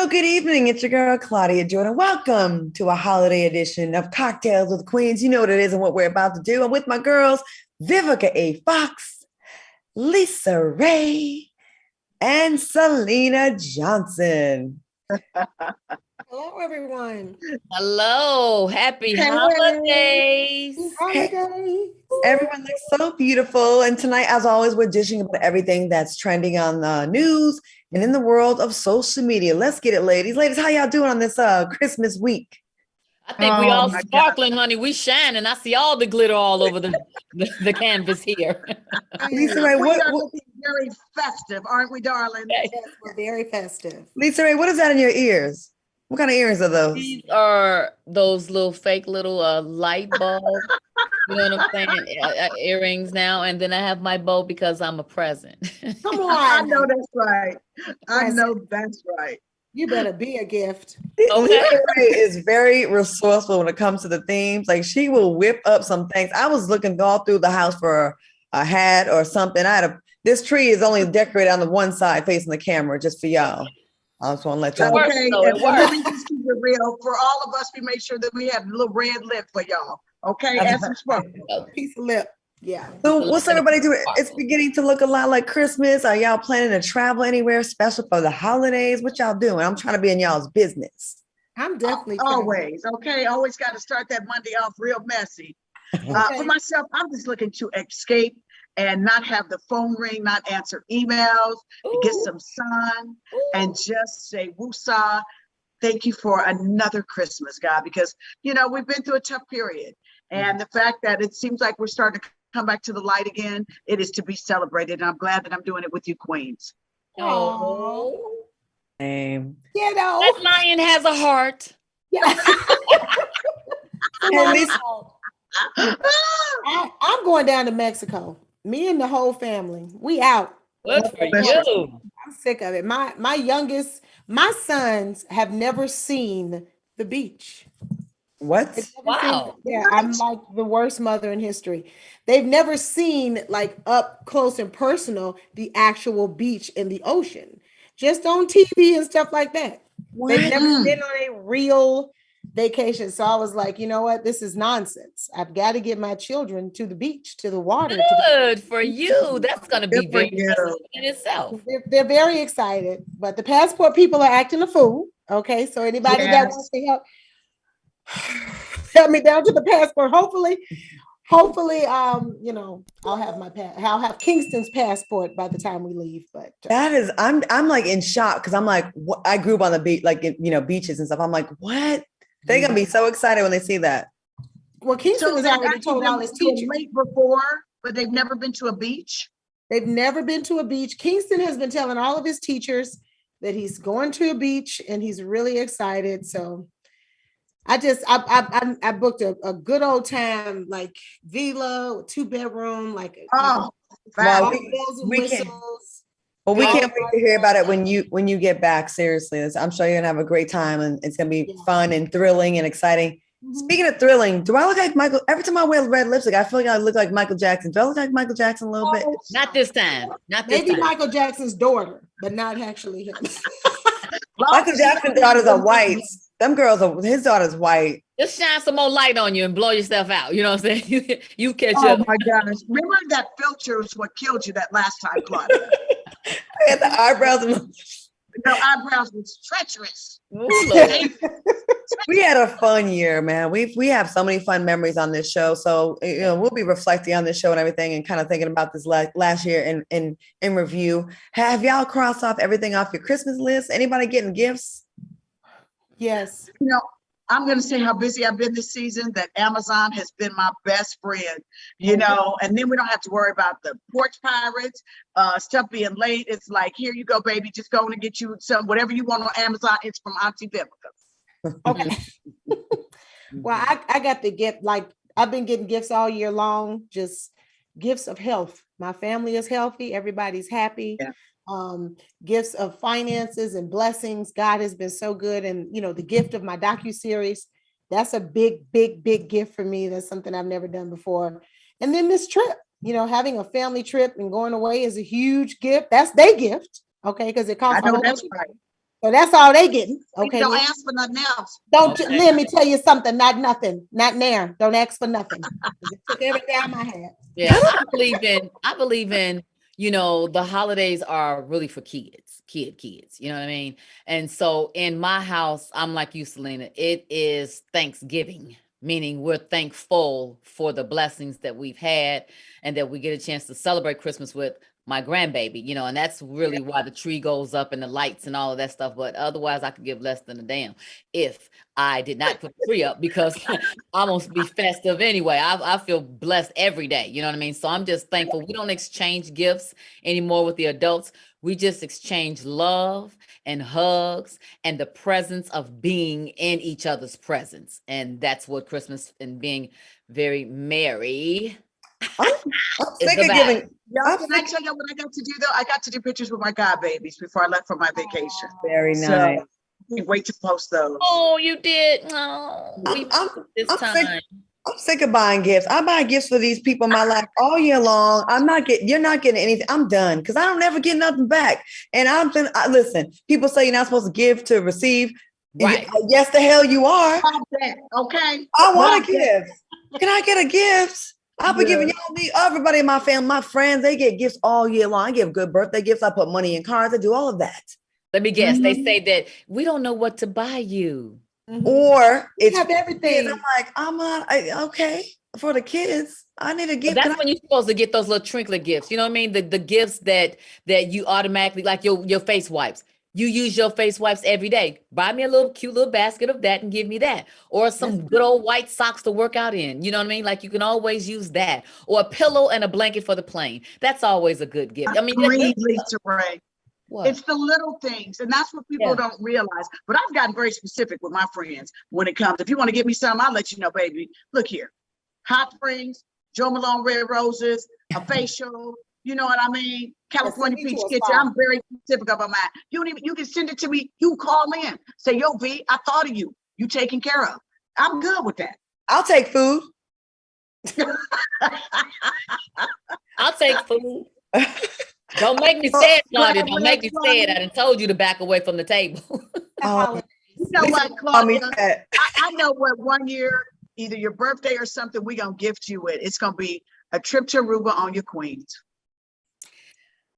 Good evening. It's your girl, Claudia Jordan. Welcome to a holiday edition of Cocktails with Queens. You know what it is and what we're about to do. I'm with my girls, Vivica A. Fox, Lisa Ray, and Selena Johnson. Hello, everyone. Hello. Happy holidays. Holiday. Everyone looks so beautiful. And tonight, as always, we're dishing about everything that's trending on the news and in the world of social media. Let's get it, ladies. Ladies, how y'all doing on this Christmas week? I think we all sparkling, honey. We shining. I see all the glitter all over the canvas here. Lisa Ray, we are looking very festive, aren't we, darling? Yes, we're very festive. Lisa Ray, what is that in your ears? What kind of earrings are those? These are those little fake little light bulbs. You know what I'm saying? Earrings now. And then I have my bow because I'm a present. Come on. I know that's right. I know that's right. You better be a gift. Okay. Lisa Ray is very resourceful when it comes to the themes. Like she will whip up some things. I was looking all through the house for a hat or something. This tree is only decorated on the one side facing the camera just for y'all. I just want to let y'all know. Okay, and let me just keep it real. For all of us, we make sure that we have a little red lip for y'all. Okay, and some sparkle. Piece of lip. Yeah. So what's everybody doing? It's beginning to look a lot like Christmas. Are y'all planning to travel anywhere special for the holidays? What y'all doing? I'm trying to be in y'all's business. I'm definitely always. Okay, always got to start that Monday off real messy. For myself, I'm just looking to escape and not have the phone ring, not answer emails, and get some sun, and just say woosah. Thank you for another Christmas, God, because we've been through a tough period, and the fact that it seems like we're starting to come back to the light again, it is to be celebrated, and I'm glad that I'm doing it with you, Queens. Oh, that lion has a heart. Yeah. I'm going down to Mexico. Me and the whole family. We out. Good for you. I'm sick of it. My sons have never seen the beach. What? Wow. I'm like the worst mother in history. They've never seen like up close and personal the actual beach in the ocean, just on TV and stuff like that. What? They've never been on a real vacation. So I was like, you know what? This is nonsense. I've got to get my children to the beach, to the water. Good for you. That's going to be very good in itself. They're very excited, but the passport people are acting a fool. Okay, so anybody that wants to help me down to the passport. Hopefully, I'll have Kingston's passport by the time we leave. But that is, I'm like in shock because I'm like, I grew up on the beach, like beaches and stuff. I'm like, what? They're gonna be so excited when they see that. Well, Kingston has already told all his teachers late before, but they've never been to a beach. They've never been to a beach. Kingston has been telling all of his teachers that he's going to a beach and he's really excited. So I booked a good old time, like villa, 2-bedroom, we can't wait to hear about it when you get back. Seriously, I'm sure you're gonna have a great time, and it's gonna be fun and thrilling and exciting. Mm-hmm. Speaking of thrilling, do I look like Michael? Every time I wear red lipstick, I feel like I look like Michael Jackson. Do I look like Michael Jackson a little bit? Not this time. Maybe Michael Jackson's daughter, but not actually him. Michael Jackson's daughters are white. Them girls his daughter's white. Just shine some more light on you and blow yourself out. You know what I'm saying? you catch up. Oh my gosh. Remember that filter was what killed you that last time, Claudia. I had the eyebrows. No, eyebrows was treacherous. We had a fun year, man. We have so many fun memories on this show. So we'll be reflecting on this show and everything, and kind of thinking about this last year in review. Have y'all crossed off everything off your Christmas list? Anybody getting gifts? Yes. I'm going to say how busy I've been this season, that Amazon has been my best friend, and then we don't have to worry about the porch pirates, stuff being late. It's like, here you go, baby. Just go and get you some, whatever you want on Amazon. It's from Auntie Vivica. Okay. Well, I got the gift. Like, I've been getting gifts all year long, just gifts of health. My family is healthy. Everybody's happy. Yeah. Gifts of finances and blessings. God has been so good. And, the gift of my docuseries, that's a big, big, big gift for me. That's something I've never done before. And then this trip, having a family trip and going away is a huge gift. That's their gift. Okay. Because it costs. I know that's right. So that's all they getting. Okay. Don't ask for nothing else. Let me tell you something. Not nothing. Not there. Don't ask for nothing. Took everything out of my head. Yeah, I believe in, the holidays are really for kids, you know what I mean? And so in my house, I'm like you, Selena, it is Thanksgiving, meaning we're thankful for the blessings that we've had and that we get a chance to celebrate Christmas with my grandbaby, and that's really why the tree goes up and the lights and all of that stuff. But otherwise, I could give less than a damn if I did not put the tree up, because I'm gonna be festive anyway. I feel blessed every day, you know what I mean? So I'm just thankful. We don't exchange gifts anymore with the adults. We just exchange love and hugs and the presence of being in each other's presence. And that's what Christmas and being very merry. I'm sick of giving. Can I tell you what I got to do though? I got to do pictures with my godbabies before I left for my vacation. Very nice. So can't wait to post those. Oh, you did. Oh, I'm sick of buying gifts. I buy gifts for these people in my life all year long. You're not getting anything. I'm done because I don't ever get nothing back. And listen, people say you're not supposed to give to receive. Right. Yes, the hell you are. Okay. I want a gift. Can I get a gift? I'll be giving everybody in my family, my friends, they get gifts all year long. I give good birthday gifts. I put money in cards. I do all of that. Let me guess. They say that we don't know what to buy you. Or it's have everything. I'm like, okay, for the kids, I need a gift. But that's when you're supposed to get those little trinklet gifts. You know what I mean? The gifts that you automatically, like your face wipes. You use your face wipes every day. Buy me a cute little basket of that and give me that. Or some good old white socks to work out in. You know what I mean? Like you can always use that. Or a pillow and a blanket for the plane. That's always a good gift. I mean, Lisa Ray. It's the little things. And that's what people don't realize. But I've gotten very specific with my friends when it comes. If you want to give me something, I'll let you know, baby. Look here. Hot Springs, Joe Malone Red Roses, a facial. You know what I mean? California Peach Kitchen. I'm very specific about mine. You can send it to me. You call in. Say, yo, V, I thought of you. You taken care of. I'm good with that. I'll take food. I'll take food. Don't make me sad, Claudia. Don't make me sad. I done told you to back away from the table. You know what, Claudia? I know what one year, either your birthday or something, we're going to gift you with. It's going to be a trip to Aruba on your queens.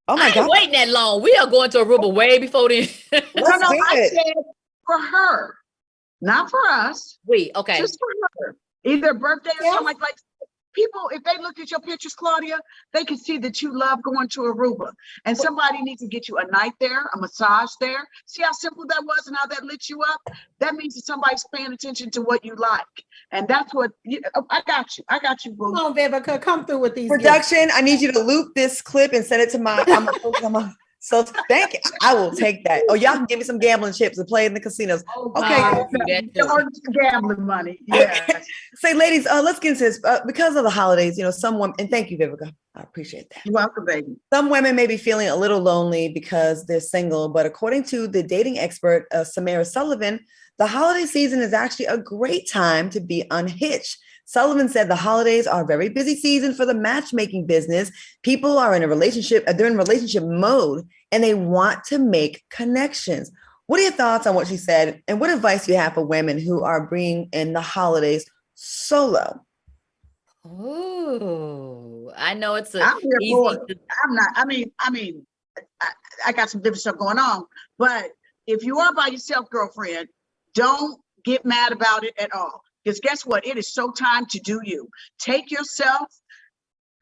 Oh my God. Waiting that long. We are going to Aruba way before then. I said for her, not for us. Okay. Just for her. Either birthday or something like people, if they look at your pictures, Claudia, they can see that you love going to Aruba. And somebody needs to get you a night there, a massage there. See how simple that was and how that lit you up? That means that somebody's paying attention to what you like. And that's what, I got you. I got you, boo. Come on, Vivica, come through with these production. gifts. I need you to loop this clip and send it to my, so thank you. I will take that. Oh, y'all can give me some gambling chips and play in the casinos. Okay. Gambling money. Yeah. Say, ladies, let's get into this. Because of the holidays, some women, and thank you, Vivica. I appreciate that. You're welcome, baby. Some women may be feeling a little lonely because they're single, but according to the dating expert, Samara Sullivan, the holiday season is actually a great time to be unhitched. Sullivan said the holidays are a very busy season for the matchmaking business. People are in a relationship, they're in relationship mode, and they want to make connections. What are your thoughts on what she said? And what advice do you have for women who are bringing in the holidays solo? Oh, I know it's I'm not. I got some different stuff going on, but if you are by yourself, girlfriend, don't get mad about it at all. Because guess what? It is so time to do you. Take yourself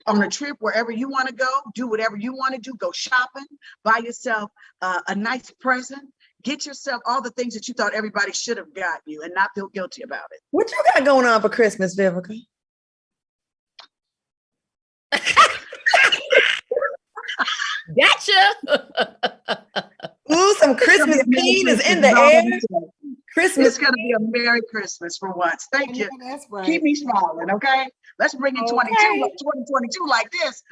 on a trip wherever you want to go. Do whatever you want to do. Go shopping. Buy yourself a nice present. Get yourself all the things that you thought everybody should have got you and not feel guilty about it. What you got going on for Christmas, Vivica? Gotcha. Ooh, some Christmas bean is in the air. Christmas. It's going to be a Merry Christmas for once. Thank you. That's right. Keep me smiling, okay? Let's bring in 2022 like this.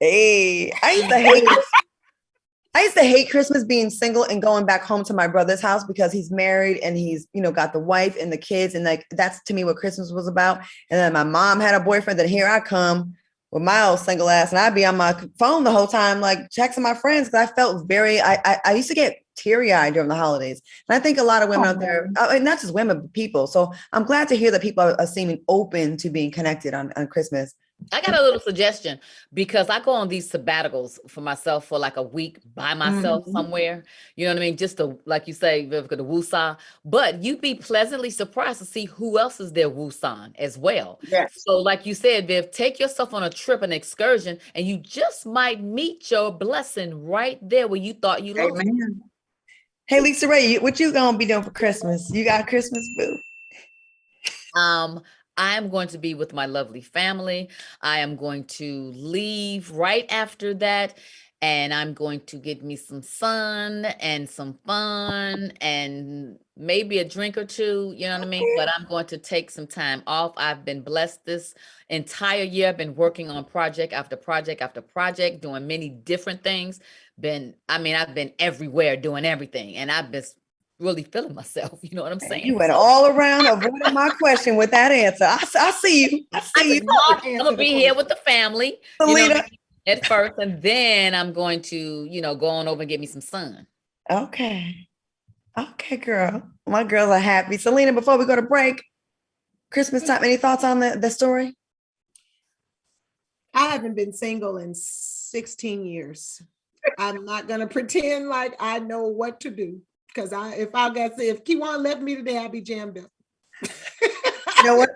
Hey, I used to hate Christmas being single and going back home to my brother's house because he's married and he's, got the wife and the kids. And that's to me what Christmas was about. And then my mom had a boyfriend. Then here I come with my old single ass, and I'd be on my phone the whole time, like texting my friends, because I felt very, I used to get teary-eyed during the holidays. And I think a lot of women out there, not just women, but people. So I'm glad to hear that people are seeming open to being connected on Christmas. I got a little suggestion, because I go on these sabbaticals for myself for like a week by myself somewhere. You know what I mean? Just to, like you say, Vivica, the woosah. But you'd be pleasantly surprised to see who else is there woosah as well. Yes. So like you said, Viv, take yourself on a trip, an excursion, and you just might meet your blessing right there where you thought you lost. Amen. Hey, Lisa Ray, what you gonna be doing for Christmas? You got a Christmas boo? I'm going to be with my lovely family. I am going to leave right after that, and I'm going to get me some sun and some fun and maybe a drink or two, you know what I mean? But I'm going to take some time off. I've been blessed this entire year. I've been working on project after project after project, doing many different things. I've been everywhere doing everything, and I've been really feeling myself. You know what I'm saying? You went all around avoiding my question with that answer. I see you. I see you. I'm gonna be here with the family, at first, and then I'm going to, go on over and get me some sun. Okay, girl. My girls are happy. Selena, before we go to break, Christmas time. Any thoughts on the story? I haven't been single in 16 years. I'm not gonna pretend like I know what to do. Because if Kiwan left me today, I'd be jammed up. You know what?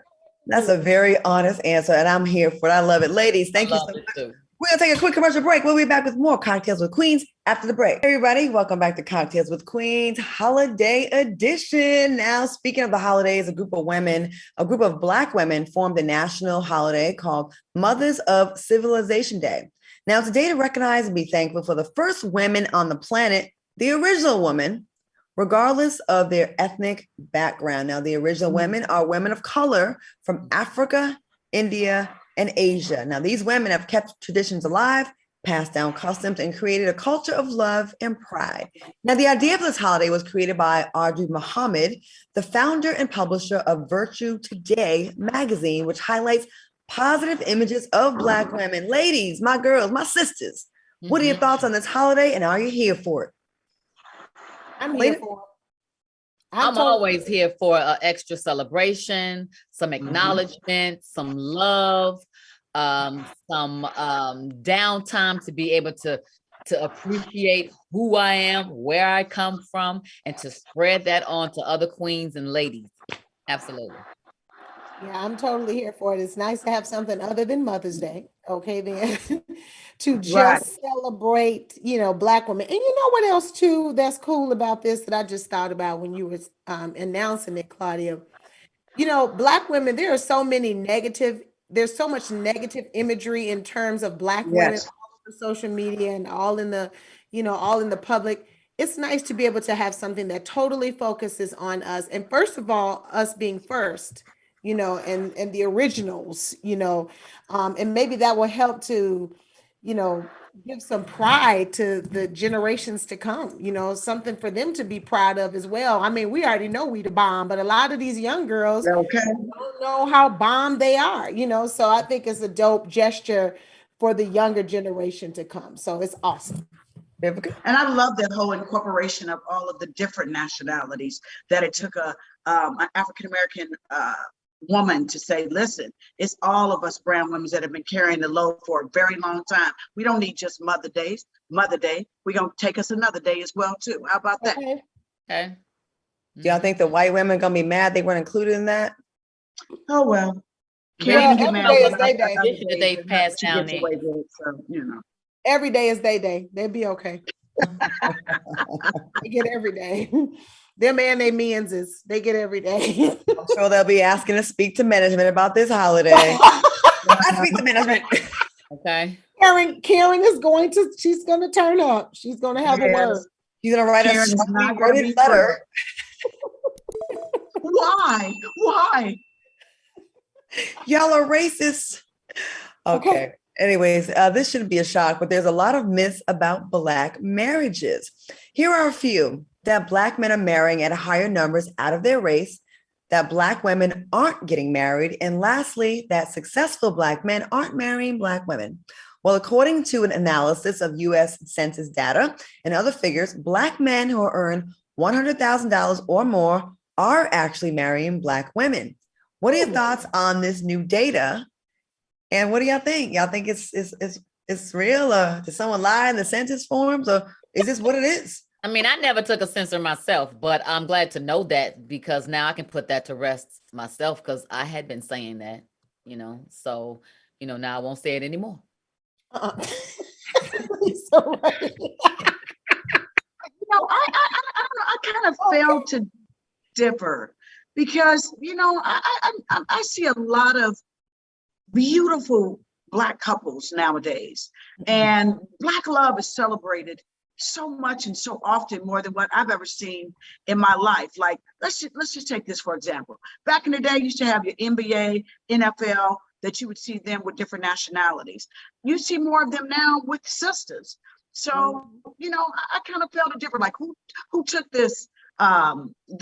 That's a very honest answer, and I'm here for it. I love it. Ladies, thank you so much. We're going to take a quick commercial break. We'll be back with more Cocktails with Queens after the break. Hey, everybody, welcome back to Cocktails with Queens Holiday Edition. Now, speaking of the holidays, a group of Black women formed a national holiday called Mothers of Civilization Day. Now, it's a day to recognize and be thankful for the first women on the planet, the original woman, regardless of their ethnic background. Now, the original women are women of color from Africa, India, and Asia. Now, these women have kept traditions alive, passed down customs, and created a culture of love and pride. Now, the idea of this holiday was created by Ardud Muhammad, the founder and publisher of Virtue Today magazine, which highlights positive images of Black women. Ladies, my girls, my sisters, what are your thoughts on this holiday, and are you here for it? I'm here for it. I'm always here for an extra celebration, some acknowledgement, some love, some downtime to be able to appreciate who I am, where I come from, and to spread that on to other queens and ladies. Absolutely. Yeah, I'm totally here for it. It's nice to have something other than Mother's Day. Okay, then to just celebrate, Black women. And you know what else too that's cool about this that I just thought about when you were announcing it, Claudia. Black women, there's so much negative imagery in terms of Black women all over social media and all in the public. It's nice to be able to have something that totally focuses on us. And first of all, us being first. And the originals, and maybe that will help to, give some pride to the generations to come, something for them to be proud of as well. I mean, we already know we the bomb, but a lot of these young girls don't know how bomb they are, so I think it's a dope gesture for the younger generation to come. So it's awesome. And I love that whole incorporation of all of the different nationalities, that it took an African-American woman to say, listen, it's all of us brown women that have been carrying the load for a very long time. We don't need just Mother Day. We're going to take us another day as well, too. How about that? Okay. Do y'all think the white women going to be mad they weren't included in that? Oh, well. They pass down there. Every day is their day. They'll be okay. They get every day. Them and their men's they get every day. I'm sure they'll be asking to speak to management about this holiday. I speak to management. Okay. Karen is she's going to turn up. She's going to have a word. She's going to write a worded letter. Why? Y'all are racist. Okay. Anyways, this shouldn't be a shock, but there's a lot of myths about Black marriages. Here are a few: that Black men are marrying at higher numbers out of their race, that Black women aren't getting married. And lastly, that successful Black men aren't marrying Black women. Well, according to an analysis of US Census data and other figures, Black men who earn $100,000 or more are actually marrying Black women. What are your thoughts on this new data? And what do y'all think? Y'all think it's real? Did someone lie in the census forms, or is this what it is? I mean, I never took a censor myself, but I'm glad to know that, because now I can put that to rest myself, because I had been saying that, so, now I won't say it anymore. So right. I kind of failed to differ, because, I see a lot of beautiful Black couples nowadays, and Black love is celebrated so much and so often, more than what I've ever seen in my life. Like, let's just take this for example. Back in the day, you used to have your NBA, NFL, that you would see them with different nationalities. You see more of them now with sisters. So, I kind of felt a different, like who took this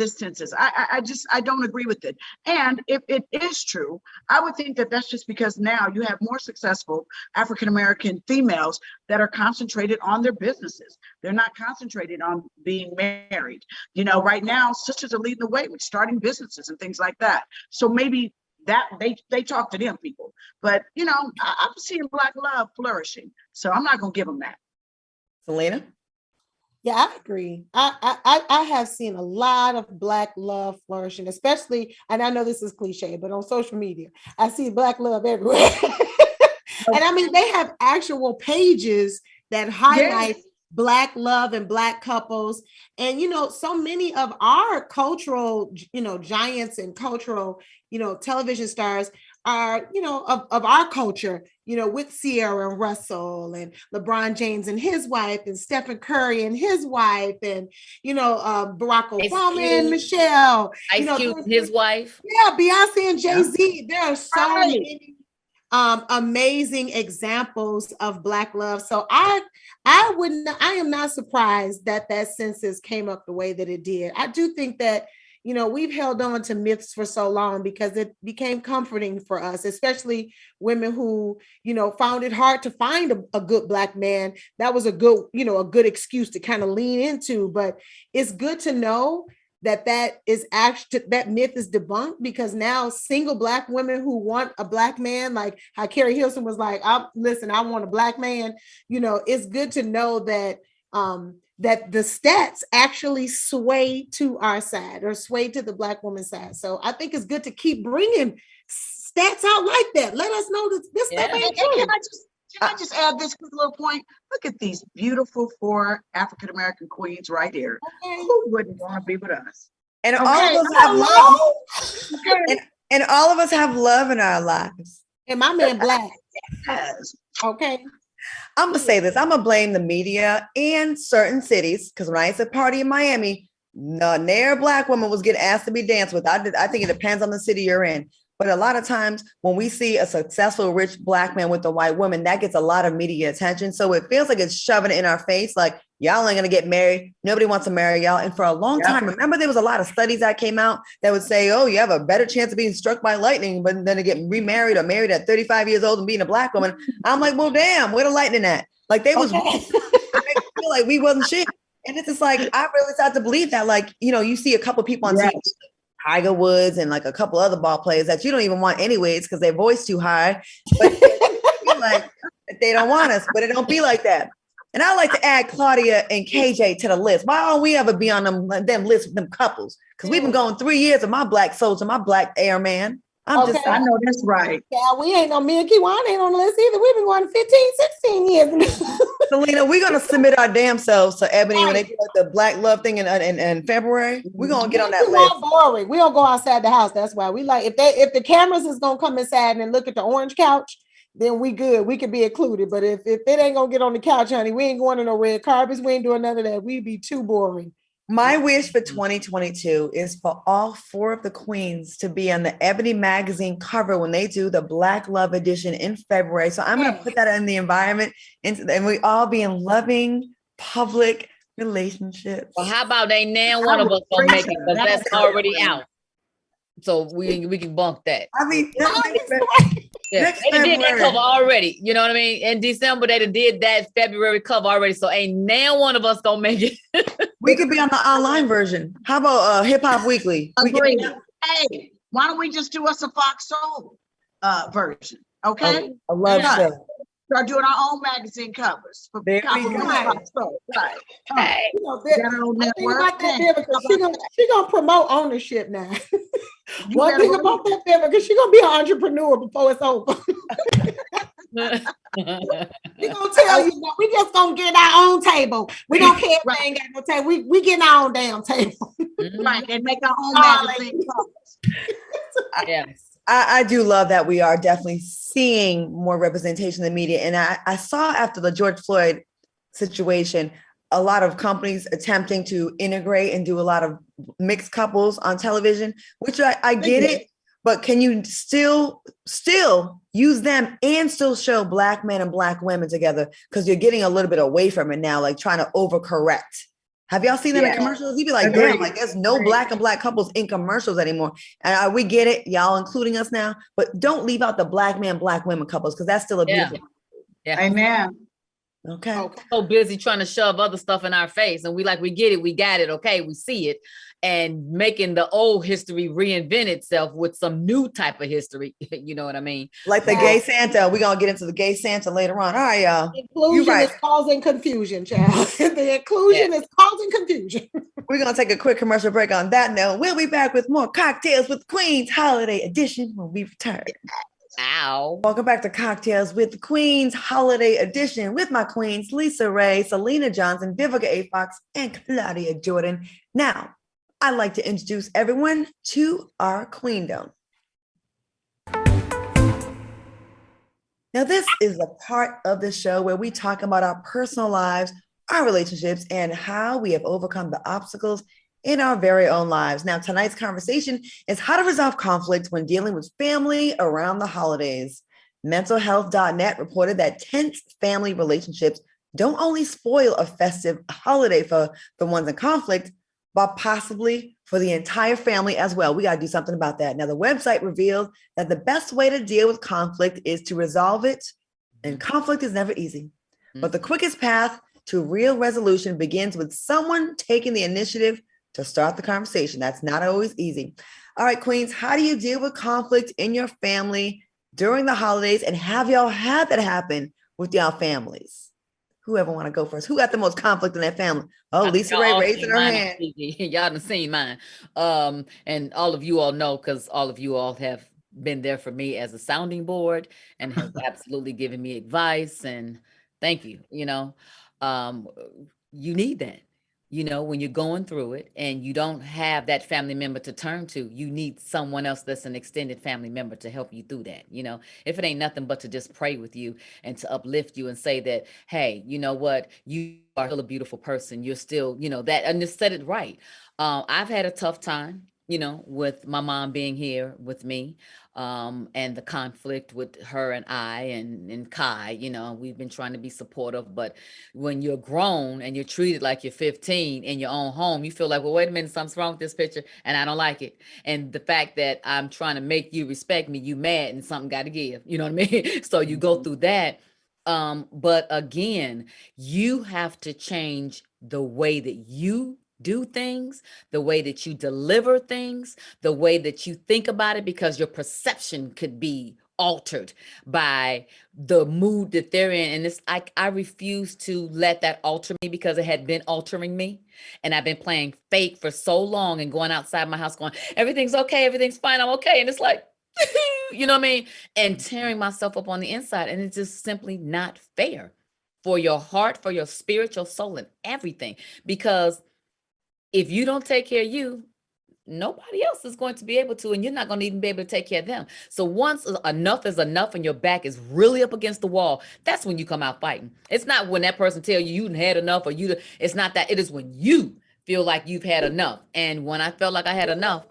census? I don't agree with it. And if it is true, I would think that that's just because now you have more successful African-American females that are concentrated on their businesses. They're not concentrated on being married. Right now, sisters are leading the way with starting businesses and things like that. So maybe that they talk to them people. But, I'm seeing Black love flourishing. So I'm not going to give them that. Selena? Yeah, I agree. I have seen a lot of Black love flourishing, especially, and I know this is cliche, but on social media, I see Black love everywhere. And I mean, they have actual pages that highlight Black love and Black couples. And, so many of our cultural, giants and cultural, television stars are, of our culture, with Sierra and Russell and LeBron James and his wife, and Stephen Curry and his wife, and, Barack Obama and Michelle. Ice Cube and his wife. Yeah, Beyonce and Jay-Z. There are so many amazing examples of Black love. So I am not surprised that census came up the way that it did. I do think that, we've held on to myths for so long because it became comforting for us, especially women who, found it hard to find a good Black man. That was a good excuse to kind of lean into. But it's good to know that is actually, that myth is debunked, because now single Black women who want a Black man, like how Carrie Hilson was like, I want a Black man. It's good to know that that the stats actually sway to our side, or sway to the Black woman's side. So I think it's good to keep bringing stats out like that. Let us know that this stuff ain't true. Can I just add this quick little point? Look at these beautiful 4 African-American queens right here. Okay. Who wouldn't want to be with us? And all of us have love. And all of us have love in our lives. And my man Black. Yes. Okay. I'm going to say this. I'm going to blame the media and certain cities, because when I used to party in Miami, ne'er Black woman was getting asked to be danced with. I think it depends on the city you're in. But a lot of times when we see a successful, rich Black man with a white woman, that gets a lot of media attention. So it feels like it's shoving it in our face. Like, y'all ain't going to get married. Nobody wants to marry y'all. And for a long time, remember, there was a lot of studies that came out that would say, oh, you have a better chance of being struck by lightning, but then to get remarried or married at 35 years old and being a Black woman. I'm like, well, damn, where the lightning at? Like, they was, I feel like we wasn't shit. And it's just like, I really start to believe that, like, you see a couple people on TV, Tiger Woods and like a couple other ball players that you don't even want anyways because their voice too high, but like they don't want us, but it don't be like that. And I like to add Claudia and KJ to the list. Why don't we ever be on them lists with them couples? Because we've been going 3 years of my Black soldier, my Black airman. I know that's right. Yeah, we ain't on, me and Kiwan ain't on the list either. We've been going 15, 16 years. Selena, we're going to submit our damn selves to Ebony when they do like the Black love thing in February. We're going to get on that list. Boring. We don't go outside the house. That's why we like, if the cameras is going to come inside and look at the orange couch, then we good. We could be included. But if it ain't going to get on the couch, honey, we ain't going to no red carpets. We ain't doing none of that. We'd be too boring. My wish for 2022 is for all 4 of the queens to be on the Ebony magazine cover when they do the Black Love edition in February. So I'm going to put that in the environment, and we all be in loving public relationships. Well, how about they now one of us gonna make it, because that's already out. So we can bunk that. I mean, Yeah, next they did that February. cover already. You know what I mean? In December, they did that February cover already. So ain't now one of us gonna make it. We could be on the online version. How about Hip Hop Weekly? Agreed. Hey, why don't we just do us a Fox Soul version? Okay. I love Yeah. that. Start doing our own magazine covers. For There we Copper go. Fox Soul. Right. Hey, You know, Got our own one thing network. about that Hey, Vivica, she gonna promote ownership now. you One better thing about that Vivica, she gonna be an entrepreneur before it's over. We gonna tell you that we just gonna get our own table. We don't care if they ain't got no table. We getting our own damn table. right and make our own magazine covers. Yes. I do love that we are definitely seeing more representation in the media. And I saw after the George Floyd situation, a lot of companies attempting to integrate and do a lot of mixed couples on television, which I get it. But can you still use them and still show Black men and Black women together? Because you're getting a little bit away from it now, like trying to overcorrect. Have y'all seen that in commercials? You'd be like, damn, like there's no Black and Black couples in commercials anymore. And we get it, y'all including us now, but don't leave out the Black man, Black women couples because that's still a beautiful. Yeah. Amen. Okay. So busy trying to shove other stuff in our face, and we get it, we got it, okay, we see it, and making the old history reinvent itself with some new type of history. You know what I mean? Like the gay Santa. We're gonna get into the gay Santa later on. All right, y'all. Inclusion is causing confusion, child. The inclusion is causing confusion. We're gonna take a quick commercial break on that note. We'll be back with more Cocktails with Queens Holiday Edition when we return. Ow. Welcome back to Cocktails with the Queens Holiday Edition with my queens, Lisa Ray, Selena Johnson, Vivica A. Fox, and Claudia Jordan. Now, I'd like to introduce everyone to our queendom. Now, this is a part of the show where we talk about our personal lives, our relationships, and how we have overcome the obstacles in our very own lives. Now, tonight's conversation is how to resolve conflict when dealing with family around the holidays. Mentalhealth.net reported that tense family relationships don't only spoil a festive holiday for the ones in conflict, but possibly for the entire family as well. We got to do something about that. Now, the website reveals that the best way to deal with conflict is to resolve it. And conflict is never easy. But the quickest path to real resolution begins with someone taking the initiative to start the conversation. That's not always easy. All right, queens, how do you deal with conflict in your family during the holidays? And have y'all had that happen with y'all families? Whoever want to go first? Who got the most conflict in their family? Oh, Lisa Ray raising her hand. Y'all done seen mine. And all of you all know, because all of you all have been there for me as a sounding board and have absolutely given me advice. And thank you. You know, you need that. You know, when you're going through it and you don't have that family member to turn to, you need someone else that's an extended family member to help you through that. You know, if it ain't nothing but to just pray with you and to uplift you and say that, hey, you know what, you are still a beautiful person. You're still, you know, that, and just said it right. I've had a tough time, you know, with my mom being here with me, and the conflict with her and I and Kai. You know, we've been trying to be supportive, but when you're grown and you're treated like you're 15 in your own home, you feel like, well, wait a minute, something's wrong with this picture and I don't like it. And the fact that I'm trying to make you respect me, you mad and something got to give, you know what I mean? So you go through that. But again, you have to change the way that you do things, the way that you deliver things, the way that you think about it, because your perception could be altered by the mood that they're in. And it's like, I refuse to let that alter me, because it had been altering me. And I've been playing fake for so long and going outside my house going, everything's okay, everything's fine, I'm okay. And it's like, you know what I mean? And tearing myself up on the inside. And it's just simply not fair for your heart, for your spirit, your soul, and everything. Because if you don't take care of you, nobody else is going to be able to, and you're not going to even be able to take care of them. So once enough is enough and your back is really up against the wall, that's when you come out fighting. It's not when that person tell you you've had enough, or it's not that. It is when you feel like you've had enough. And when I felt like I had enough,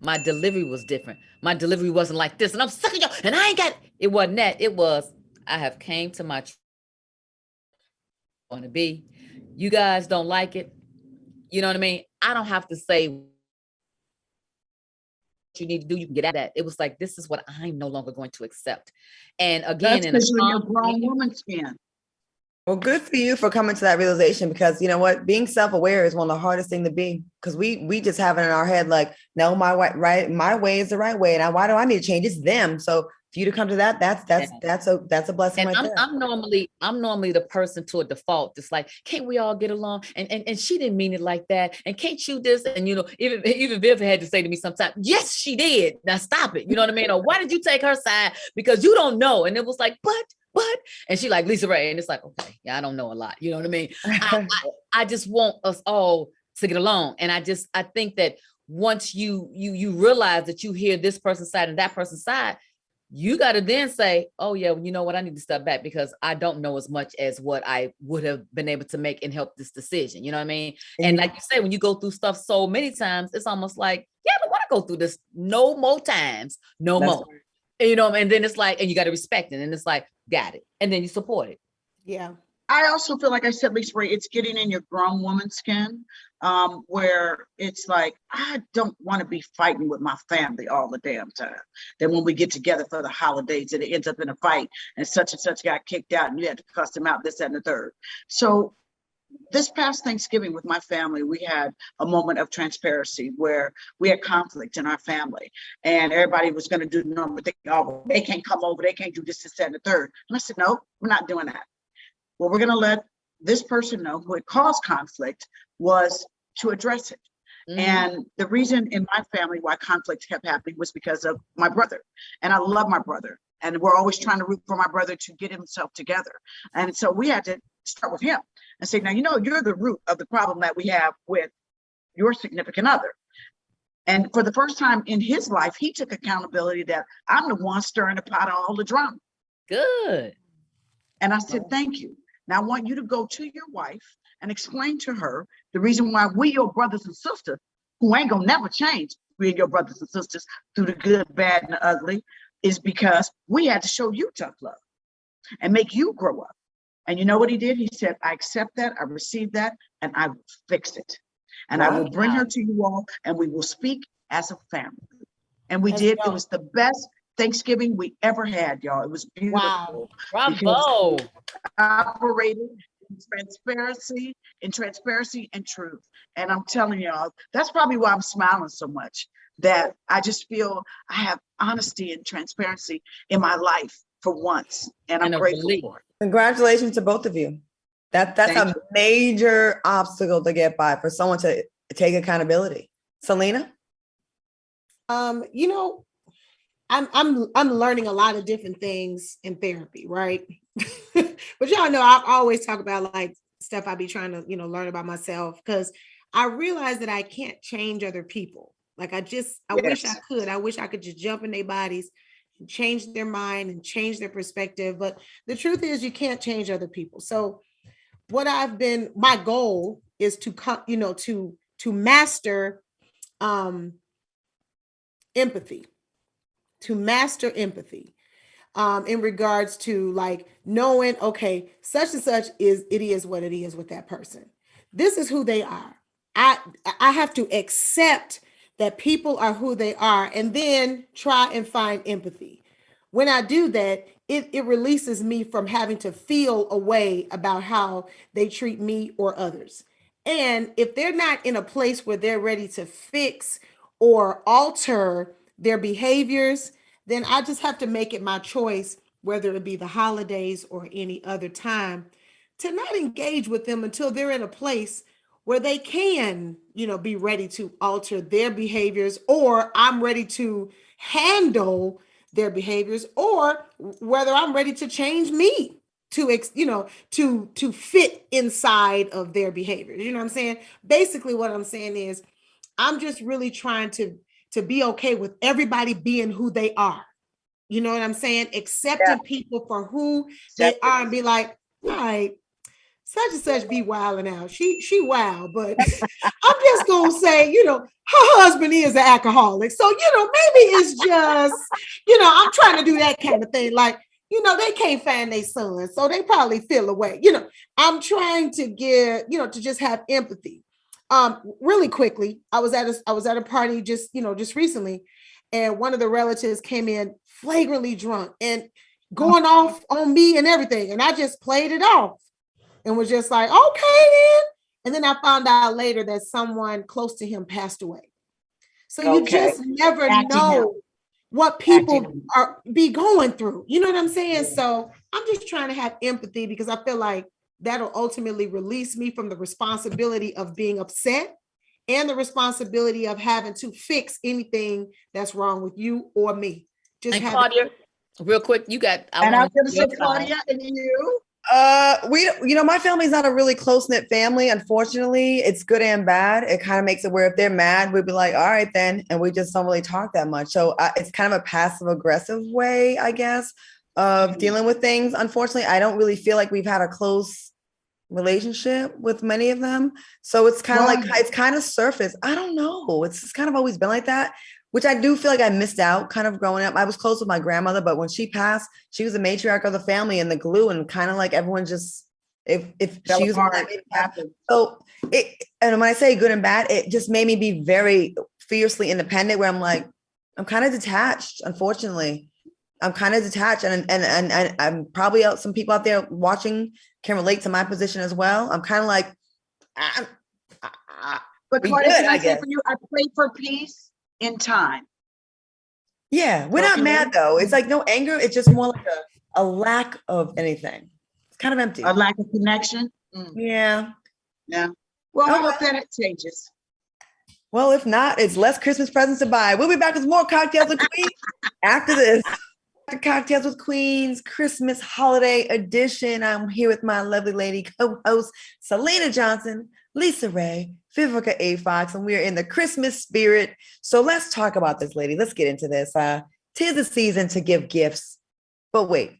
my delivery was different. My delivery wasn't like this, and I'm sick of y'all, and I ain't got it. Wasn't that. It was, I have came to my want to be. You guys don't like it. You know what I mean? I don't have to say you need to do, you can get out of that. It was like, this is what I'm no longer going to accept. And again, That's in a because you're in your calm grown way, woman skin. Well, good for you for coming to that realization, because you know what, being self-aware is one of the hardest thing to be, because we just have it in our head like, no, my way is the right way, and why do I need to change? It's them. So for you to come to that, that's a blessing and right there. I'm normally the person to a default. It's like, can't we all get along? And she didn't mean it like that. And can't you this? And even Viv had to say to me sometimes, yes, she did. Now stop it. You know what I mean? Or why did you take her side? Because you don't know. And it was like, but, and she like, Lisa Ray. And it's like, okay, yeah, I don't know a lot. You know what I mean? I just want us all to get along. And I think that once you realize that you hear this person's side and that person's side, you got to then say, oh yeah, you know what? I need to step back because I don't know as much as what I would have been able to make and help this decision. You know what I mean? And like you say, when you go through stuff so many times, it's almost like, yeah, I don't want to go through this no more times, no more. Right. You know, and then it's like, and you got to respect it. And it's like, got it. And then you support it. Yeah. I also feel like I said, Lisa Ray, it's getting in your grown woman skin, where it's like, I don't want to be fighting with my family all the damn time. Then when we get together for the holidays and it ends up in a fight and such got kicked out and you had to cuss them out, this, that, and the third. So this past Thanksgiving with my family, we had a moment of transparency where we had conflict in our family and everybody was going to do the normal thing. Oh, they can't come over. They can't do this, that, and the third. And I said, no, we're not doing that. What we're going to let this person know who had caused conflict was to address it. And the reason in my family why conflict kept happening was because of my brother. And I love my brother. And we're always trying to root for my brother to get himself together. And so we had to start with him and say, now, you know, you're the root of the problem that we have with your significant other. And for the first time in his life, he took accountability that I'm the one stirring the pot of all the drama. Good. And I said, thank you. Now I want you to go to your wife and explain to her the reason why we, your brothers and sisters, who ain't gonna never change, we your brothers and sisters through the good, bad, and the ugly, is because we had to show you tough love and make you grow up. And you know what he did? He said, I accept that, I receive that, and I will fix it. And I will bring her to you all, and we will speak as a family. And we did. It was the best Thanksgiving we ever had, y'all. It was beautiful. Wow. Bravo. Operated in transparency and truth. And I'm telling y'all, that's probably why I'm smiling so much, that I just feel I have honesty and transparency in my life for once. And I'm grateful for it. Congratulations to both of you. That's a major obstacle to get by, for someone to take accountability. Selena? You know, I'm learning a lot of different things in therapy, right? But y'all know I always talk about like stuff I be trying to, you know, learn about myself, because I realize that I can't change other people. Like I wish I could. I wish I could just jump in their bodies and change their mind and change their perspective. But the truth is you can't change other people. So my goal is to come, you know, to master empathy. To master empathy in regards to like knowing, okay, such and such is what it is with that person. This is who they are. I have to accept that people are who they are and then try and find empathy. When I do that, it releases me from having to feel a way about how they treat me or others. And if they're not in a place where they're ready to fix or alter their behaviors, then I just have to make it my choice, whether it be the holidays or any other time, to not engage with them until they're in a place where they can, you know, be ready to alter their behaviors, or I'm ready to handle their behaviors, or whether I'm ready to change me to, you know, to fit inside of their behaviors. You know what I'm saying? Basically what I'm saying is I'm just really trying to be okay with everybody being who they are. You know what I'm saying? Accepting people for who they are and be like, all right, such and such be wilding out. She wild, but I'm just gonna say, you know, her husband is an alcoholic. So, you know, maybe it's just, you know, I'm trying to do that kind of thing. Like, you know, they can't find their son, so they probably feel away. You know, I'm trying to get, you know, to just have empathy. Really quickly, I was at a party just recently, and one of the relatives came in flagrantly drunk and going off on me and everything. And I just played it off and was just like, okay then. And then I found out later that someone close to him passed away. So you just never know what people are be going through. You know what I'm saying? So I'm just trying to have empathy because I feel like that'll ultimately release me from the responsibility of being upset and the responsibility of having to fix anything that's wrong with you or me. Just and Claudia, real quick, you got. I'm going to say Claudia and you. My family's not a really close-knit family. Unfortunately, it's good and bad. It kind of makes it where if they're mad, we'd be like, all right, then. And we just don't really talk that much. So it's kind of a passive aggressive way, I guess, of dealing with things. Unfortunately, I don't really feel like we've had a close relationship with many of them. So it's kind of like, it's kind of surface. I don't know. It's just kind of always been like that, which I do feel like I missed out kind of growing up. I was close with my grandmother, but when she passed, she was the matriarch of the family and the glue, and kind of like everyone just, if she was happened. So and when I say good and bad, it just made me be very fiercely independent, where I'm like, I'm kind of detached, unfortunately. I'm kind of detached, and I'm probably some people out there watching can relate to my position as well. I'm kind of like, but Claudia, can I say for you, I pray for peace in time. Yeah, we're not mad though. It's like no anger. It's just more like a lack of anything. It's kind of empty. A lack of connection. Yeah. Well, I hope that it changes. Well, if not, it's less Christmas presents to buy. We'll be back with more Cocktails with Queens after this. Cocktails with Queens Christmas holiday edition. I'm here with my lovely lady co-host Selena Johnson, Lisa Ray, Vivica A. Fox, and we are in the Christmas spirit. So let's talk about this, lady. Let's get into this. 'Tis the season to give gifts. But wait,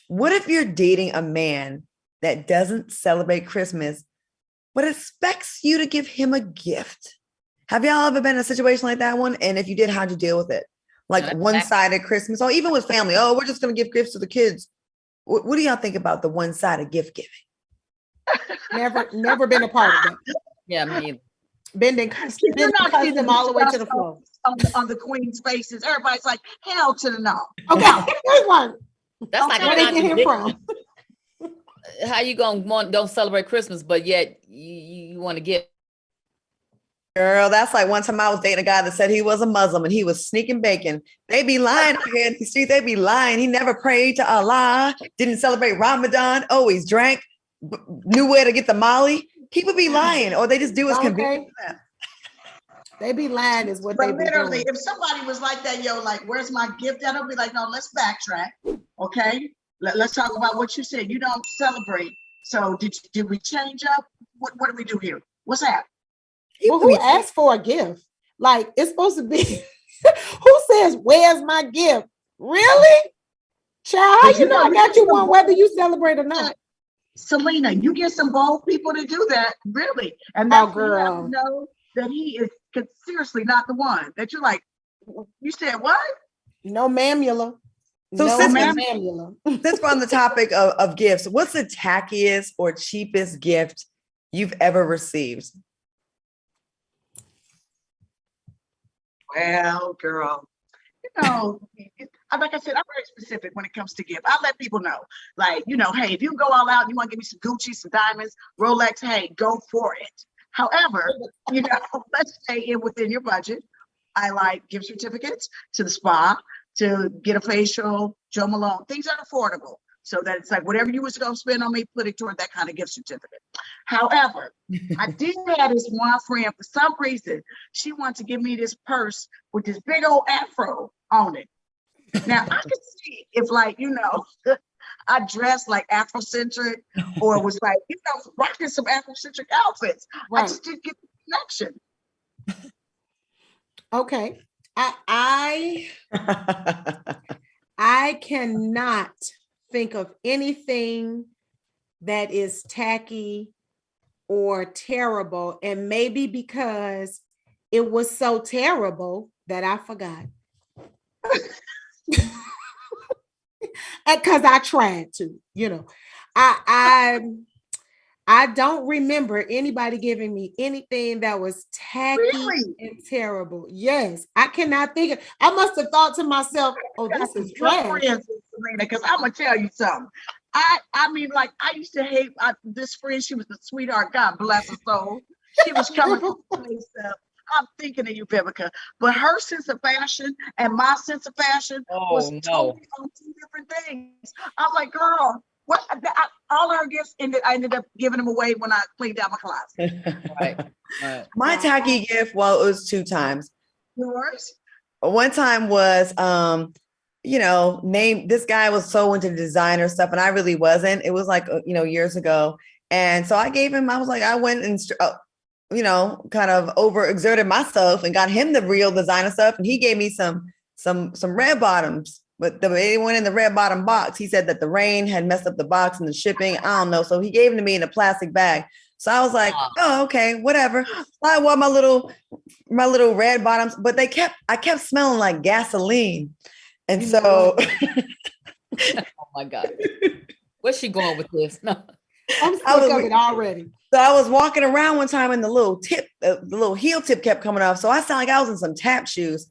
what if you're dating a man that doesn't celebrate Christmas, but expects you to give him a gift? Have y'all ever been in a situation like that one? And if you did, how'd you deal with it? Like one-sided Christmas, or even with family. Oh, we're just going to give gifts to the kids. What do y'all think about the one-sided gift giving? Never been a part of that. Yeah, me. Bending them all the way to the floor. On the Queen's faces, everybody's like, hell to the no. Okay, here's one. That's like where they get him from. How you don't celebrate Christmas, but yet you want to give? Girl, that's like one time I was dating a guy that said he was a Muslim and he was sneaking bacon. They be lying out here in the street. They be lying. He never prayed to Allah, didn't celebrate Ramadan, always drank, knew where to get the Molly. People be lying, or they just do as convenient. They be lying is what they be literally, doing. if somebody was like that, like, where's my gift? That'll be like, no, let's backtrack. Okay. Let's talk about what you said. You don't celebrate. So did we change up? What do we do here? What's that? Well, who asked for a gift? Like, it's supposed to be, who says, where's my gift? Really? Child, how you know I got you one whether you celebrate or not? Selena, you get some bold people to do that, really. And that's girl. You know that he is seriously not the one. That you're like, you said what? No mamula. So since we're on the topic of gifts, what's the tackiest or cheapest gift you've ever received? Well, girl, like I said, I'm very specific when it comes to gift. I let people know, like, hey, if you go all out and you want to give me some Gucci, some diamonds, Rolex, hey, go for it. However, let's stay within your budget. I like gift certificates to the spa, to get a facial, Joe Malone, things that are affordable. So that it's like whatever you was going to spend on me, put it toward that kind of gift certificate. However, I did have this one friend, for some reason, she wanted to give me this purse with this big old afro on it. Now, I could see if, like, I dressed like Afrocentric or was like, rocking some Afrocentric outfits. Right. I just didn't get the connection. Okay. I cannot think of anything that is tacky or terrible, and maybe because it was so terrible that I forgot. Because I tried to, I I don't remember anybody giving me anything that was tacky Really? and terrible. Yes, I cannot think of. I must have thought to myself, "Oh, this is trash." Friends, Selena, because I'm gonna tell you something. I mean, like I used to hate this friend. She was a sweetheart. God bless her soul. She was coming from a place of, I'm thinking of you, Vivica. But her sense of fashion and my sense of fashion was totally on two different things. I was like, girl, what? All her gifts I ended up giving them away when I cleaned out my closet. Right. My tacky gift, well, it was 2 times. Yours? One time was, this guy was so into designer stuff, and I really wasn't. It was like, years ago. And so I went and, kind of overexerted myself and got him the real designer stuff. And he gave me some red bottoms, but they went in the red bottom box. He said that the rain had messed up the box and the shipping. I don't know. So he gave them to me in a plastic bag. So I was like, oh, okay, whatever. I wore my little red bottoms, but I kept smelling like gasoline. And so oh my God. Where's she going with this? No. I'm sick of it already. So I was walking around one time and the little heel tip kept coming off. So I sounded like I was in some tap shoes.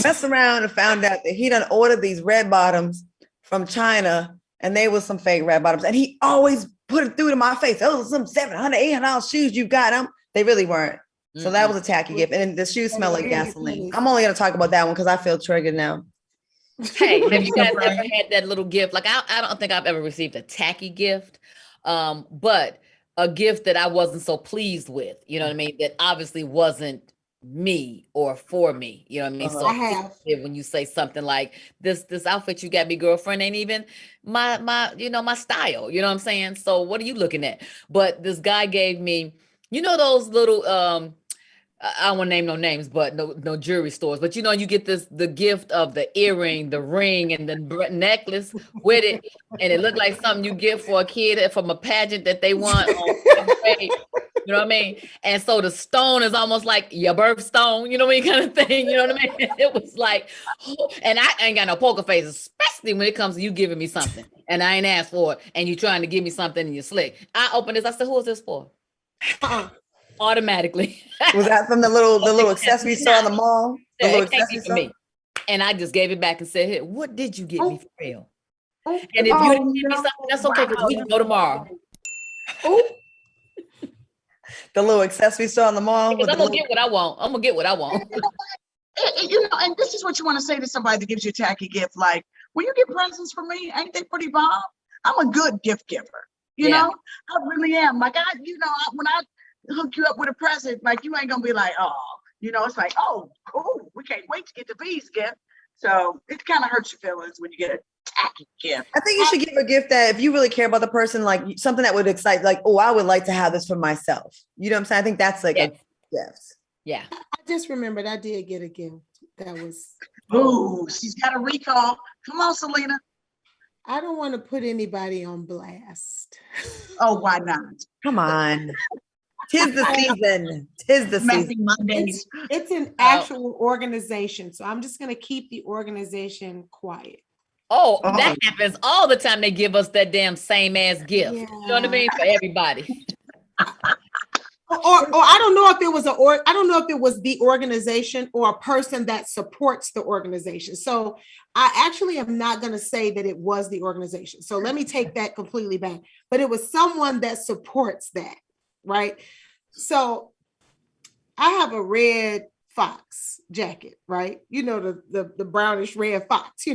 Messed around and found out that he done ordered these red bottoms from China, and they was some fake red bottoms. And he always put it through to my face. Those are some $700, $800 shoes you got them. They really weren't. So that was a tacky gift. And the shoes smell like gasoline. I'm only going to talk about that one because I feel triggered now. Hey, have you guys ever had that little gift? Like, I don't think I've ever received a tacky gift, but a gift that I wasn't so pleased with, you know what I mean? That obviously wasn't me or for me, you know what I mean? So I have. When you say something like this outfit you got me, girlfriend, ain't even my style, you know what I'm saying? So what are you looking at? But this guy gave me, those little I don't want to name no names, but no jewelry stores. But you get the gift of the earring, the ring, and the necklace with it, and it looked like something you get for a kid from a pageant that they won. You know what I mean? And so the stone is almost like your birthstone, you know what I mean, kind of thing. You know what I mean? It was like, and I ain't got no poker face, especially when it comes to you giving me something and I ain't asked for it, and you trying to give me something and you're slick. I opened this. I said, "Who is this for?" Automatically. Was that from the little accessory store in the mall? The little accessory for me. And I just gave it back and said, "Hey, what did you get me for real? And if you didn't give me something, that's okay, because we can go tomorrow." The little accessory store in the mall. I'm gonna get what I want. I'm gonna get what I want. And this is what you want to say to somebody that gives you a tacky gift. Like, when you get presents from me, ain't they pretty bomb? I'm a good gift giver. You know, I really am. Like, when I hook you up with a present, like, you ain't gonna be like, oh, it's like, oh, cool, we can't wait to get the V's gift. So it kind of hurts your feelings when you get a tacky gift. I think you should give a gift that, if you really care about the person, like something that would excite, like, oh, I would like to have this for myself. You know what I'm saying? I think that's like a gift. Yeah. I just remembered I did get a gift that was. Ooh, she's got a recall. Come on, Selena. I don't want to put anybody on blast. Oh, why not? Come on. Tis the season. Tis the season. Mondays. It's an actual organization, so I'm just going to keep the organization quiet. Oh, that happens all the time. They give us that damn same ass gift. Yeah. You know what I mean? For everybody. Or I don't know if it was I don't know if it was the organization or a person that supports the organization. So I actually am not going to say that it was the organization. So let me take that completely back. But it was someone that supports that, right? So I have a red fox jacket, right? The brownish red fox,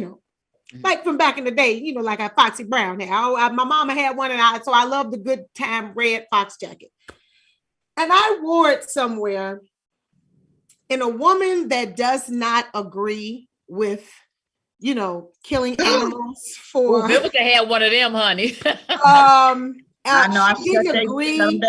like from back in the day, like a Foxy Brown hair. My mama had one, so I love the good time red fox jacket. And I wore it somewhere, and a woman that does not agree with, killing animals for. Vivica had one of them, honey. I know. She didn't agree.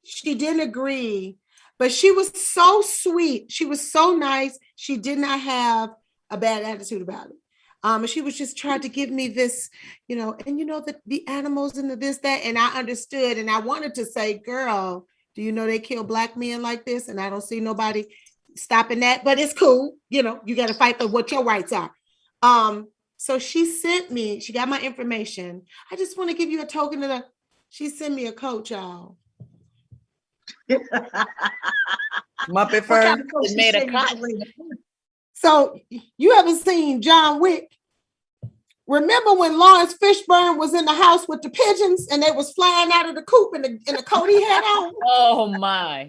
She didn't agree, but she was so sweet. She was so nice. She did not have a bad attitude about it. And she was just trying to give me this, the animals and the this, that, and I understood. And I wanted to say, girl, do you know they kill Black men like this? And I don't see nobody stopping that, but it's cool. You got to fight for what your rights are. So she got my information. I just want to give you a token of She sent me a coat, y'all. Muppet fur. It made a cut. So you ever seen John Wick? Remember when Lawrence Fishburne was in the house with the pigeons and they was flying out of the coop in the coat he had on? Oh my.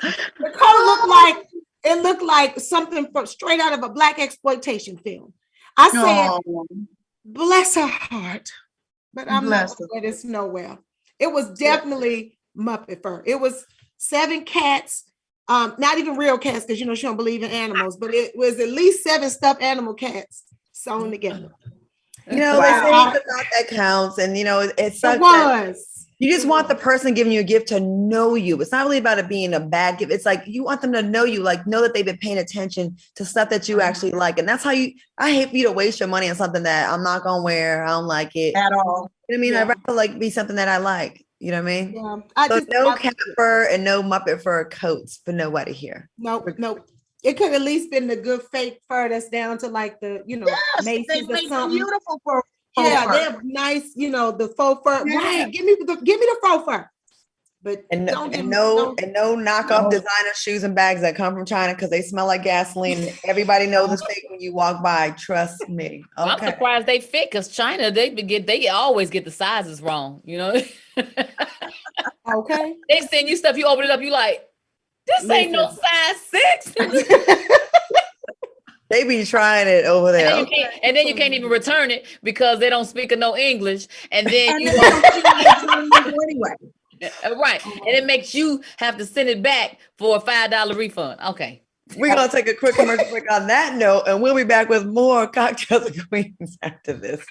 The coat looked like something from straight out of a Black exploitation film. I said, bless her heart, but I'm not gonna let this nowhere. It was definitely Muppet fur. It was 7 cats, not even real cats, because she don't believe in animals, but it was at least 7 stuffed animal cats sewn together. They say it's the thought that counts, and it's such that you just want the person giving you a gift to know you. It's not really about it being a bad gift. It's like you want them to know you, like know that they've been paying attention to stuff that you actually like. And that's how I hate for you to waste your money on something that I'm not gonna wear. I don't like it at all. You know what I mean? I'd rather be something that I like. You know what I mean? Yeah. So no cat fur and no Muppet fur coats for nobody here. Nope. It could at least been the good fake fur that's down to like the, Macy's or something. Beautiful fur. Yeah, they have nice, the faux fur. Yeah. Right. Give me the faux fur. But no knockoff designer shoes and bags that come from China because they smell like gasoline. Everybody knows it's fake when you walk by. Trust me. Well, I'm surprised they fit because China, they always get the sizes wrong. Okay. They send you stuff, you open it up, you like, this ain't no size 6. They be trying it over there. And then you can't even return it because they don't speak no English. And then you anyway. Right. And it makes you have to send it back for a $5 refund. Okay. We're going to take a quick commercial break on that note, and we'll be back with more Cocktails with Queens after this.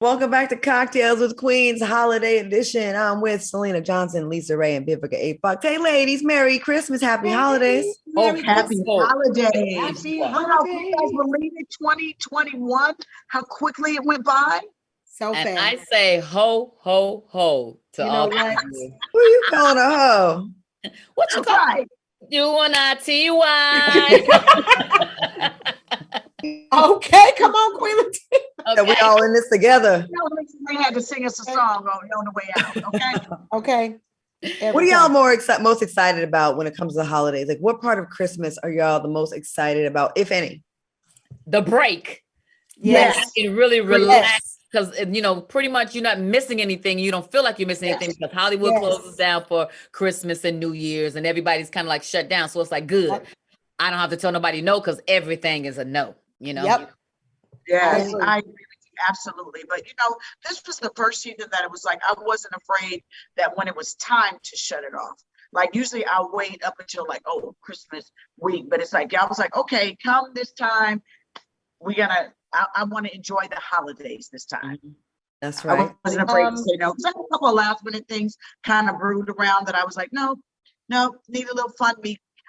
Welcome back to Cocktails with Queens Holiday Edition. I'm with Selena Johnson, Lisa Ray, and Vivica A. Fox. Hey, ladies, Merry Christmas, Happy Holidays. Happy Holidays. Happy Wow, you guys believe it? 2021, how quickly it went by. So fast. And I say ho, ho, ho to all. What? Who you calling a hoe? What you call it? UNITY. Okay, come on, Queen. Okay. We all in this together. They had to sing us a song on the way out. Okay. Okay. What are y'all most excited about when it comes to the holidays? Like, what part of Christmas are y'all the most excited about, if any? The break. Yes. You can really relax. Because, pretty much you're not missing anything. You don't feel like you're missing anything because Hollywood closes down for Christmas and New Year's and everybody's kind of like shut down. So it's like, good. I don't have to tell nobody no because everything is a no, Yep. Yes, I agree with you. Absolutely. But, this was the first season that it was like, I wasn't afraid that when it was time to shut it off. Like usually I'll wait up until Christmas week. But it's like, I was like, okay, come this time. I want to enjoy the holidays this time. That's right. I wasn't afraid to say no. Because I had a couple of last minute things kind of brewed around that I was like, no, need a little fun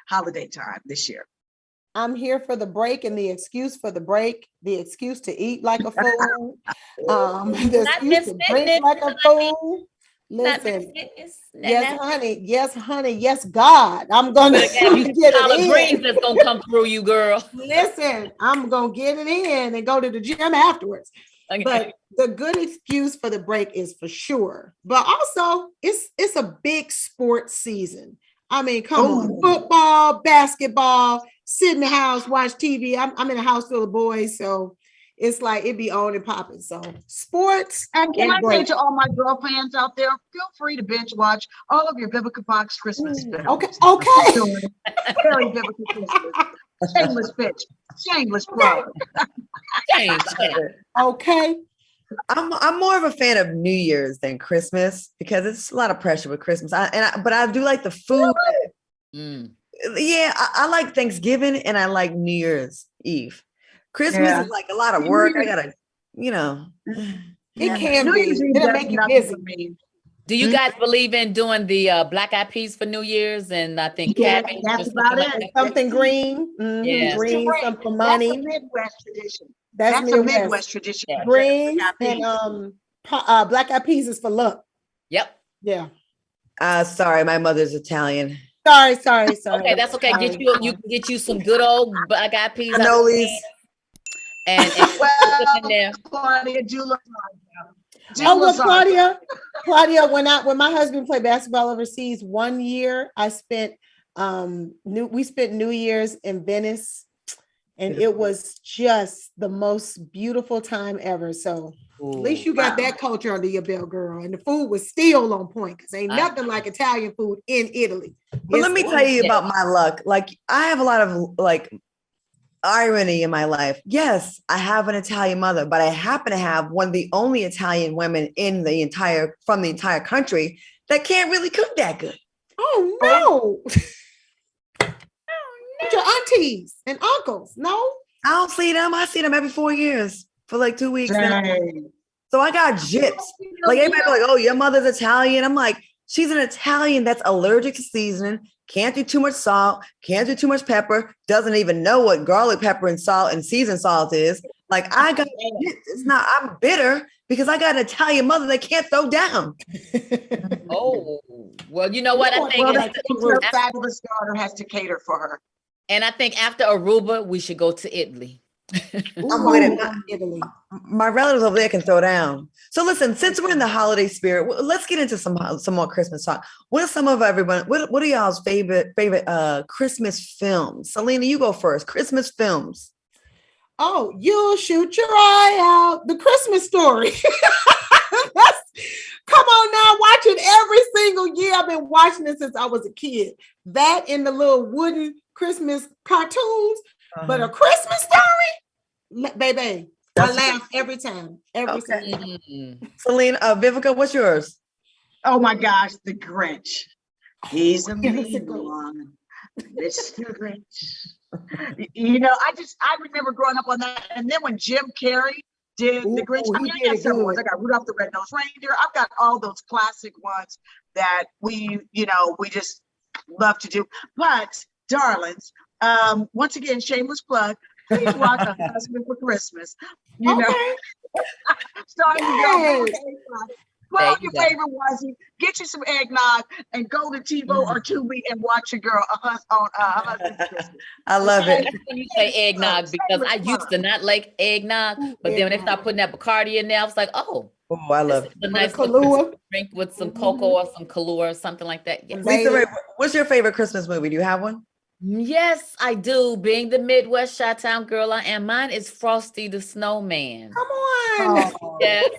holiday time this year. I'm here for the break and the excuse for the break, the excuse to eat like a fool, the excuse to drink like a fool. Listen, yes, honey, yes, God. I'm gonna get it in. Greens that's gonna come through you, girl. Listen, I'm gonna get it in and go to the gym afterwards. Okay. But the good excuse for the break is for sure. But also, it's a big sports season. I mean, come on, football, basketball, sit in the house, watch TV. I'm in a house full of boys, so it's like it be on and popping. So sports. And can I say to all my girl fans out there, feel free to binge watch all of your Vivica Fox Christmas films. Okay. Very Vivica Christmas. Shameless bitch. Shameless plug. Okay. I'm more of a fan of New Year's than Christmas because it's a lot of pressure with Christmas. But I do like the food. Yeah, I like Thanksgiving and I like New Year's Eve. Christmas is like a lot of work. I gotta, It can be. It'll make you busy. Do you guys believe in doing the Black Eyed Peas for New Year's? And I think cabbage. That's about it. Something green. Yeah. Green, something money. That's a Midwest tradition. That's a Midwest tradition. Yeah. Greens and Black Eyed Peas is for luck. Yep. Yeah. Sorry, my mother's Italian. Sorry. Okay, that's okay. You can get you some good old Black Eyed Peas. Cannolis. And Claudia, do look like Oh, well, Claudia, when my husband played basketball overseas, 1 year I spent we spent New Year's in Venice, and it was just the most beautiful time ever. So at least you got that culture under your belt, girl. And the food was still on point, because ain't nothing like Italian food in Italy. But let me tell you about my luck. Like, I have a lot of like irony in my life. Yes, I have an Italian mother, but I happen to have one of the only Italian women from the entire country that can't really cook that good. Oh no. Your aunties and uncles, no? I don't see them. I see them every 4 years for like 2 weeks. So I got gyps. Like, everybody be like, oh, your mother's Italian. I'm like, she's an Italian that's allergic to seasoning, can't do too much salt, can't do too much pepper, doesn't even know what garlic pepper and salt and seasoned salt is. Like, I got it's not, I'm bitter because I got an Italian mother that can't throw down. Oh, well, you know what? I think her fabulous daughter has to cater for her. And I think after Aruba, we should go to Italy. I'm with it. My relatives over there can throw down. So listen, since we're in the holiday spirit, let's get into some more Christmas talk. What are some of everyone? What are y'all's favorite Christmas films? Selena, you go first. Christmas films. Oh, you'll shoot your eye out. The Christmas Story. Come on now, watch it every single year. I've been watching it since I was a kid. That and the little wooden Christmas cartoons, but a Christmas Story, baby, I laugh every time. Every time. Selena, Vivica, what's yours? Oh my gosh, the Grinch. He's a mean one, Mr. Grinch. You know, I remember growing up on that, and then when Jim Carrey did the Grinch. I mean, I got several ones. I got Rudolph the Red-Nosed Reindeer. I've got all those classic ones that we just love to do. But, darlings, once again, shameless plug. Please watch A Husband for Christmas. You know, starting with put on your favorite onesie, get you some eggnog, and go to TiVo or Tubi and watch your girl A Husband for Christmas. I love it. When you say eggnog, because I used to not like eggnog, but then when they start putting that Bacardi in there, I was like, oh, I love it. A nice little drink with some cocoa or some Kahlua or something like that. Yes. Lisa Ray, what's your favorite Christmas movie? Do you have one? Yes, I do. Being the Midwest Chi-Town girl I am, mine is Frosty the Snowman. Come on. Yes,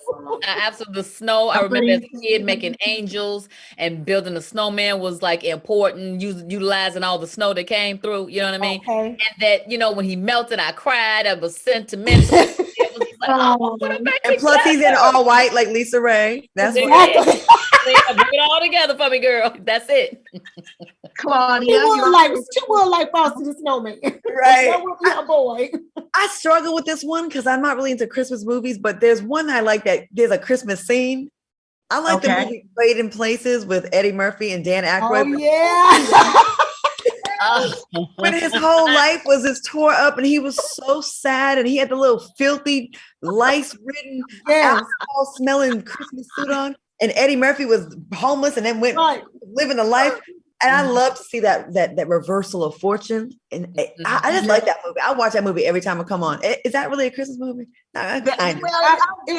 absolutely. The snow. I remember as a kid making angels and building a snowman was like important, utilizing all the snow that came through. You know what I mean? Okay. And that, when he melted, I cried. I was sentimental. It was like, and plus he's in all white like Lisa Ray. That's what. Bring it all together for me, girl. That's it. Claudia, she will like Frosty the Snowman. Right. That boy. I struggle with this one because I'm not really into Christmas movies, but there's one I like that there's a Christmas scene. I like the movie Trading Places with Eddie Murphy and Dan Aykroyd. Oh, yeah. When his whole life was just tore up and he was so sad and he had the little filthy, lice-ridden, alcohol-smelling Christmas suit on. And Eddie Murphy was homeless and then went living a life. And I love to see that reversal of fortune. And I just like that movie. I watch that movie every time it come on. Is that really a Christmas movie? No, it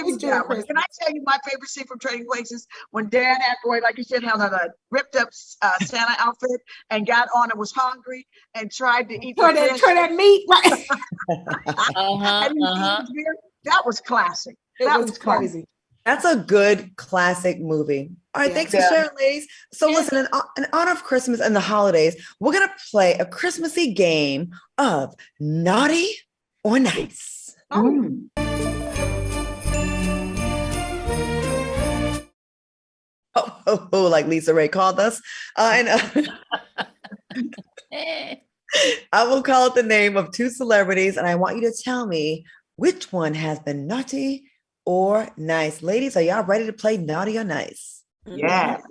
was Can I tell you my favorite scene from Trading Places? When Dan Aykroyd, like you said, had a ripped up Santa outfit and got on and was hungry and tried to eat that meat. Right. That was classic. That was crazy. That's a good classic movie. All right, thanks for sharing, ladies. So listen, in honor of Christmas and the holidays, we're going to play a Christmassy game of Naughty or Nice. Oh, like Lisa Ray called us. I will call it the name of two celebrities, and I want you to tell me which one has been naughty or nice. Ladies, are y'all ready to play Naughty or Nice? Yes.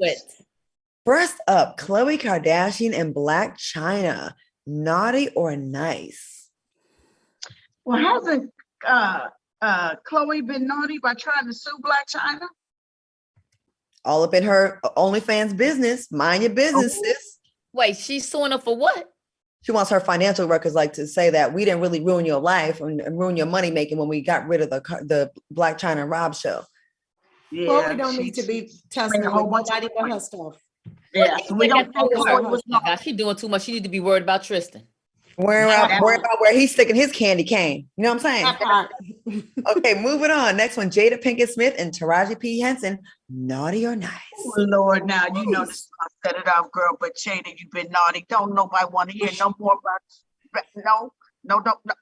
First up, Khloe Kardashian and Blac Chyna. Naughty or nice? Well, hasn't Khloe been naughty by trying to sue Blac Chyna? All up in her OnlyFans business. Mind your business, sis. Wait, she's suing her for what? She wants her financial records to say that we didn't really ruin your life and ruin your money making when we got rid of the Blac Chyna and Rob show. Khloe don't need to be tussling with nobody but her stuff. Yeah, so we don't think Khloe was God, she's doing too much. She need to be worried about Tristan. Worry about where he's sticking his candy cane. You know what I'm saying? Okay, moving on. Next one, Jada Pinkett Smith and Taraji P. Henson. Naughty or nice? Oh, Lord, now you know this. I set it off, girl. But Chyna, you've been naughty. Don't nobody want to hear no more about. No.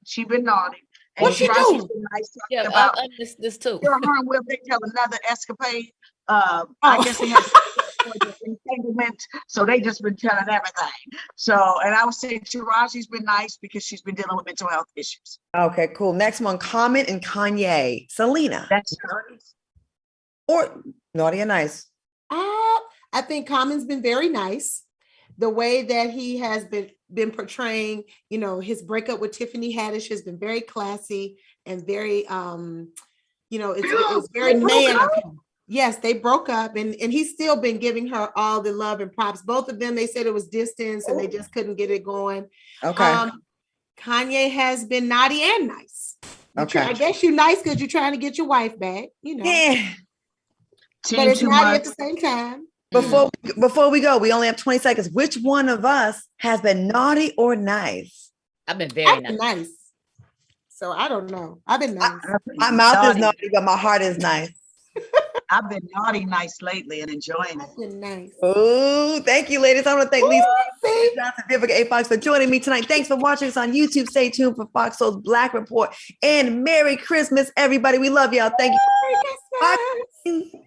She been naughty. And what she do? Been nice Yeah, about this too. her and Will they tell another escapade. I guess they had entanglement, so they just been telling everything. So, and I would say Taraji's been nice because she's been dealing with mental health issues. Okay, cool. Next one, Common and Kanye. Selena. That's or naughty or nice? I think Common's been very nice. The way that he has been portraying, his breakup with Tiffany Haddish has been very classy and very, it's very man of him. Yes, they broke up and he's still been giving her all the love and props. Both of them, they said it was distance and they just couldn't get it going. Okay. Kanye has been naughty and nice. Okay. I guess you're nice because you're trying to get your wife back, Yeah. But it's naughty at the same time. Before we go, we only have 20 seconds. Which one of us has been naughty or nice? I've been very nice. So I don't know. I've been nice. My mouth is naughty, but my heart is nice. I've been naughty nice lately and enjoying it. I've been nice. Oh, thank you, ladies. I want to thank Lisa Johnson, Vivica A. Fox for joining me tonight. Thanks for watching us on YouTube. Stay tuned for Fox Soul's Black Report. And Merry Christmas, everybody. We love y'all. Thank you. Merry Christmas. Bye.